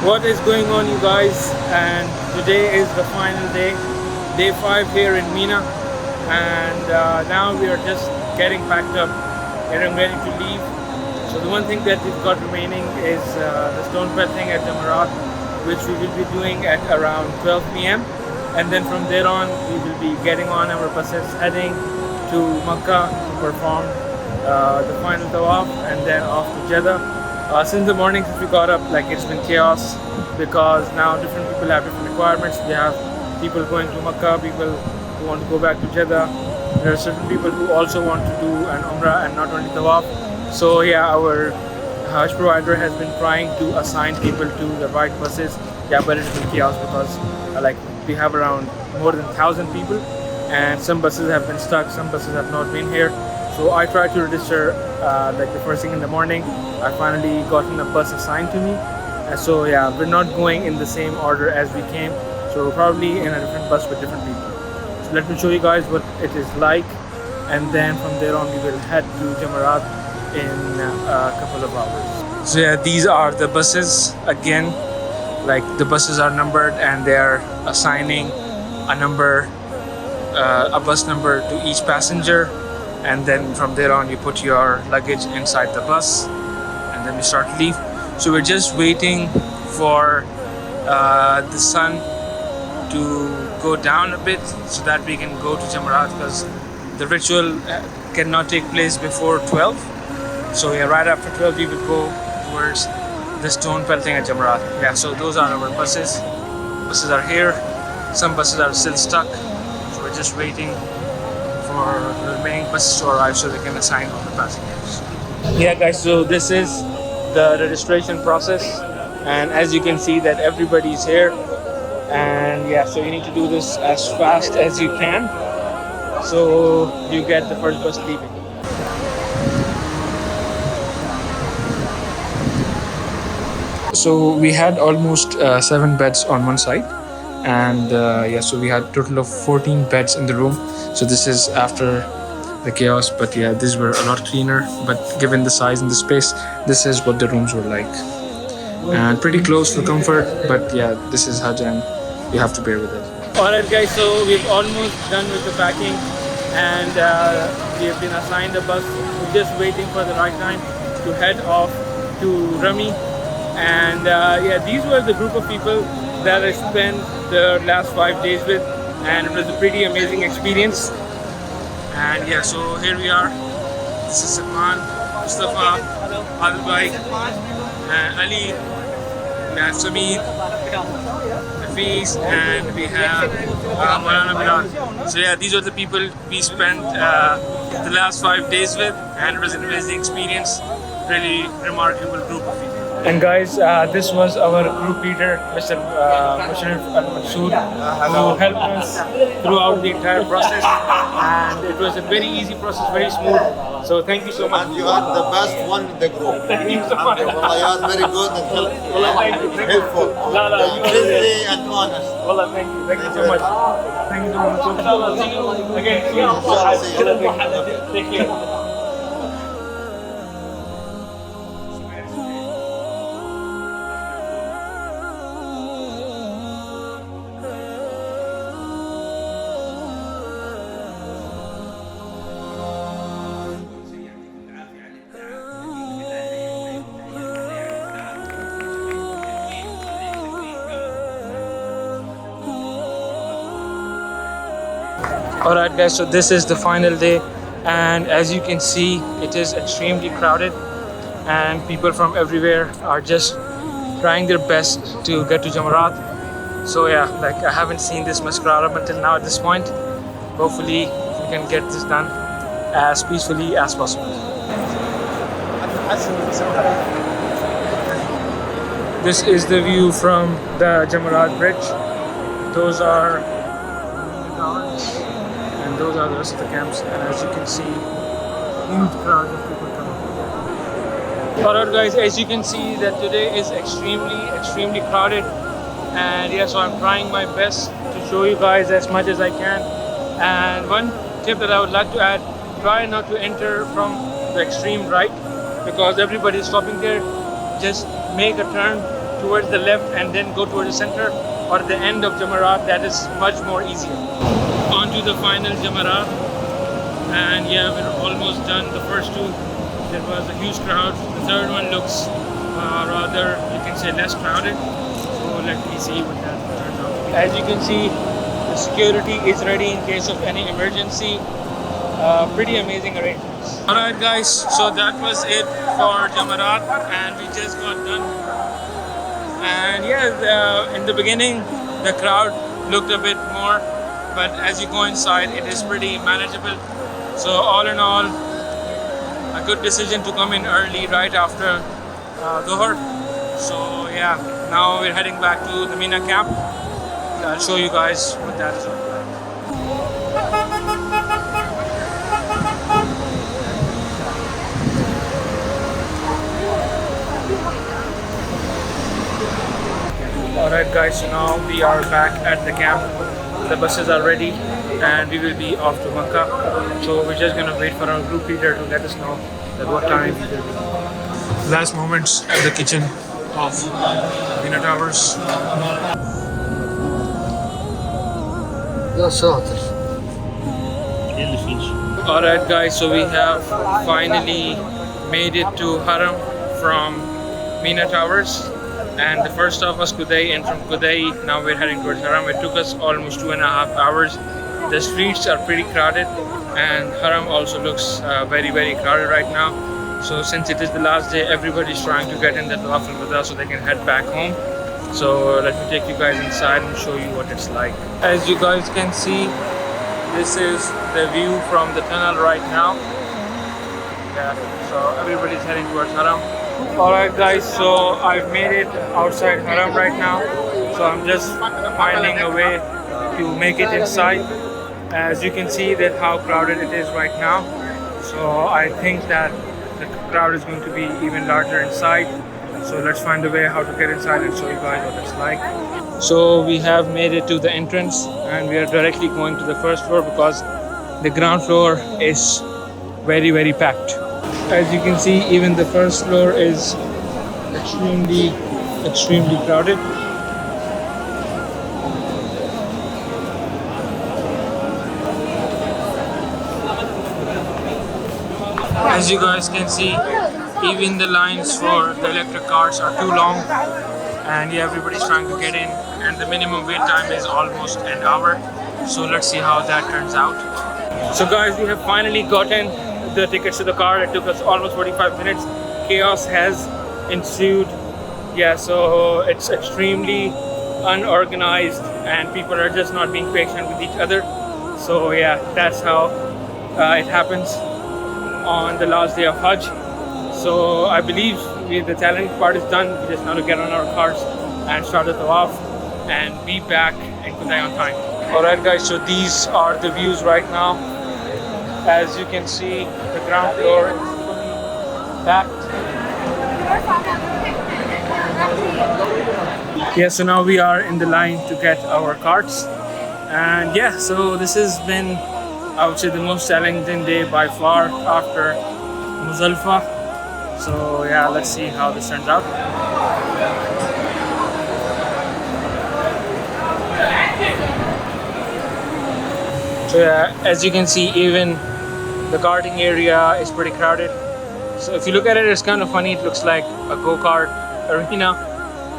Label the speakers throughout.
Speaker 1: What is going on, you guys? And today is the final day 5 here in Mina, and now we are just getting packed up, getting ready to leave. So the one thing that we've got remaining is the stone pelting at Jamarat, which we will be doing at around 12 p.m. And then from there on, we will be getting on our buses, heading to Makkah to perform the final tawaf, and then off to Jeddah. Since the morning, since we got up, like, it's been chaos, because now different people have different requirements. We have people going to Makkah, people who want to go back to Jeddah. There are certain people who also want to do an Umrah and not only Tawaf. So yeah, our Hajj provider has been trying to assign people to the right buses. Yeah, but it's been chaos because like, we have around more than 1,000 people, and some buses have been stuck, some buses have not been here. So I tried to register like the first thing in the morning. I finally gotten a bus assigned to me, and so yeah, we're not going in the same order as we came, so we're probably in a different bus with different people. So let me show you guys what it is like, and then from there on we will head to Jamarat in a couple of hours. So yeah, these are the buses again. Like, the buses are numbered and they are assigning a number, a bus number to each passenger. And then from there on you put your luggage inside the bus, and then we start to leave. So we're just waiting for the sun to go down a bit so that we can go to Jamarat, because the ritual cannot take place before 12. So yeah, right after 12 we will go towards the stone pelting at Jamarat. Yeah, so those are our buses. Buses are here. Some buses are still stuck, so we're just waiting for the remaining buses to arrive so they can assign all the passengers. Yeah guys, so this is the registration process, and as you can see that everybody's here, and yeah, so you need to do this as fast as you can so you get the first bus leaving. So we had almost 7 beds on one side, and yeah, so we had a total of 14 beds in the room. So this is after the chaos, but yeah, these were a lot cleaner, but given the size and the space, this is what the rooms were like, and pretty close for comfort. But yeah, this is Hajj and you have to bear with it. Alright guys, so we've almost done with the packing, and we have been assigned a bus. We're just waiting for the right time to head off to Rami. And yeah, these were the group of people that I spent the last 5 days with, and it was a pretty amazing experience. And yeah, so here we are. This is Salman, Mustafa, Adilbhai, Ali, we have Samir, Hafiz, and we have Maulana Bilal. So yeah, these are the people we spent the last 5 days with, and it was an amazing experience. Really remarkable group of people. And guys, this was our group leader, Mr. Musharraf Al-Mansoor, who helped us throughout the entire process, and it was a very easy process, very smooth. So thank you so much.
Speaker 2: And you are the best one in the group.
Speaker 1: Thank you so much.
Speaker 2: You are very good and helpful, friendly and honest.
Speaker 1: Wallah, thank you so much. Thank you so much. So, inshallah, see you again soon. Take care. Alright guys, so this is the final day, and as you can see, it is extremely crowded, and people from everywhere are just trying their best to get to Jamarat. So yeah, like, I haven't seen this much crowd up until now at this point. Hopefully we can get this done as peacefully as possible. This is the view from the Jamarat bridge. Those are the guards, and those are the rest of the camps, and as you can see, huge crowds of people coming. Alright guys, as you can see that today is extremely crowded, and yeah, so I'm trying my best to show you guys as much as I can. And one tip that I would like to add, try not to enter from the extreme right, because everybody is stopping there. Just make a turn towards the left and then go towards the center, or the end of Jamarat, that is much more easier. On to the final Jamarat, and yeah, we're almost done. The first two, there was a huge crowd. The third one looks rather, you can say, less crowded. So let me see what that turns out. As you can see, the security is ready in case of any emergency. Pretty amazing arrangements. Alright guys, so that was it for Jamarat, and we just got done. And yeah, in the beginning the crowd looked a bit more, but as you go inside it is pretty manageable. So all in all, a good decision to come in early right after Dhuhr. So yeah, now we're heading back to the Mina camp. I'll show you guys what that is like. Alright guys, so now we are back at the camp. The buses are ready and we will be off to Makkah. So we're just gonna wait for our group leader to let us know at what time we will be. Last moments at the kitchen of Mina Towers. Alright guys, so we have finally made it to Haram from Mina Towers. And the first stop was Qudai, and from Qudai now we're heading towards Haram. It took us almost 2.5 hours. The streets are pretty crowded, and Haram also looks very crowded right now. So since it is the last day, everybody's trying to get in the Tawaf al-Wada so they can head back home. So let me take you guys inside and show you what it's like. As you guys can see, this is the view from the tunnel right now. Yeah, so everybody's heading towards Haram. Alright guys, so I've made it outside Haram right now. So I'm just finding a way to make it inside. As you can see that how crowded it is right now. So I think that the crowd is going to be even larger inside. So let's find a way how to get inside and show you guys what it's like. So we have made it to the entrance and we are directly going to the first floor because the ground floor is very packed. As you can see, even the first floor is extremely crowded. As you guys can see, even the lines for the electric cars are too long, and yeah, everybody's trying to get in, and the minimum wait time is almost an hour. So let's see how that turns out. So guys, we have finally gotten the tickets to the car. It took us almost 45 minutes. Chaos has ensued. Yeah, so it's extremely unorganized and people are just not being patient with each other. So yeah, that's how it happens on the last day of Hajj. So I believe the challenge part is done. We just now to get on our cars and start the Tawaf and be back in Qudai on time. Alright guys, so these are the views right now. As you can see, the ground floor is fully packed. Yeah, so now we are in the line to get our carts. And yeah, so this has been, I would say, the most challenging day by far after Muzdalifah. So yeah, let's see how this turns out. So yeah, as you can see, even the karting area is pretty crowded. So if you look at it, it's kind of funny. It looks like a go-kart arena,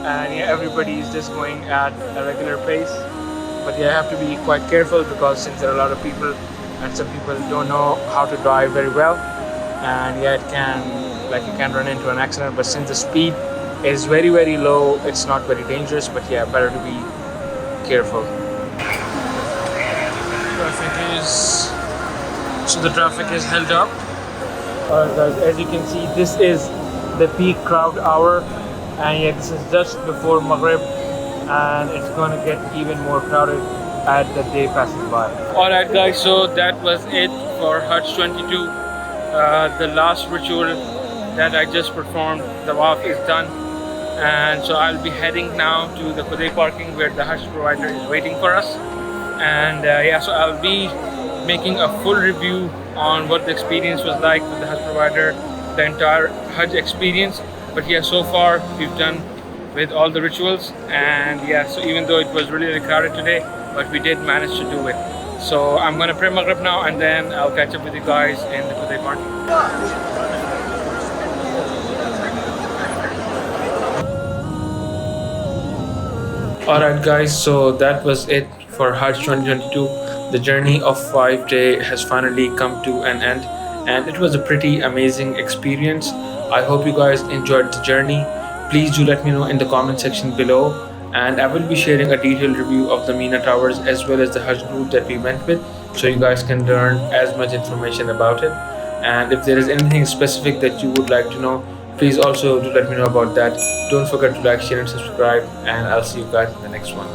Speaker 1: and yeah, everybody is just going at a regular pace. But yeah, you have to be quite careful because since there are a lot of people, and some people don't know how to drive very well, and yeah, you can run into an accident. But since the speed is very low, it's not very dangerous. But yeah, better to be careful. So the traffic is held up. Alright guys, as you can see, this is the peak crowd hour, and yeah, this is just before Maghrib, and it's going to get even more crowded as the day passes by. Alright guys, so that was it for Hajj 22. The last ritual that I just performed, the Tawaf, is done, and so I'll be heading now to the Qudai parking where the Hajj provider is waiting for us. And yeah, so I'll be making a full review on what the experience was like with the Hajj provider, the entire Hajj experience. But yeah, so far we've done with all the rituals. And yeah, so even though it was really crowded today, but we did manage to do it. So I'm gonna pray Maghrib now, and then I'll catch up with you guys in the Kuday market. Alright guys, so that was it for Hajj 2022. The journey of 5 day has finally come to an end, and it was a pretty amazing experience. I hope you guys enjoyed the journey. Please do let me know in the comment section below, and I will be sharing a detailed review of the Mina Towers as well as the Hajj route that we went with, so you guys can learn as much information about it. And if there is anything specific that you would like to know, please also do let me know about that. Don't forget to like, share, and subscribe, and I'll see you guys in the next one.